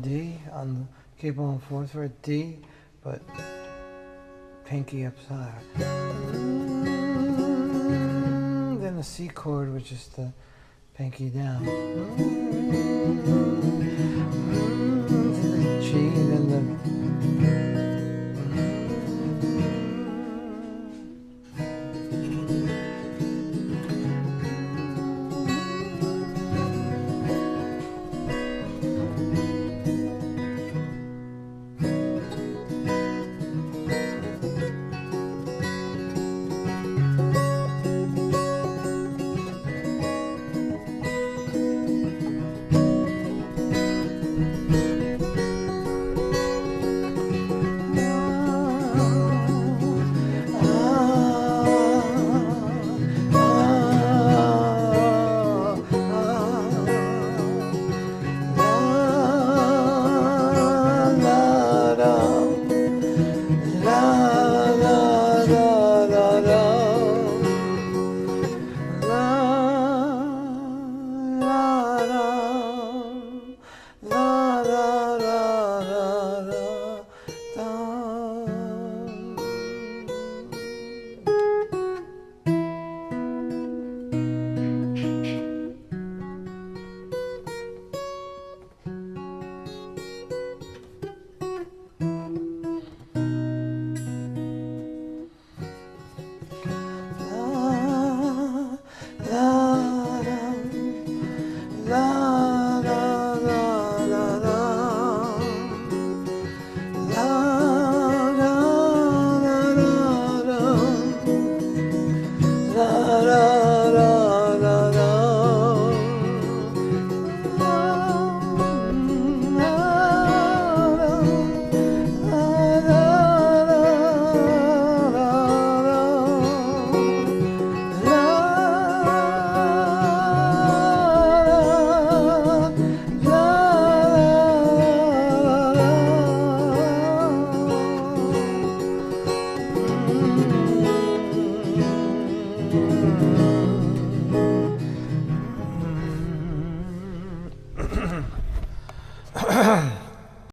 D on the, keep on 4th fret, D, but pinky up higher. Then the C chord, which is the pinky down. To the G, then the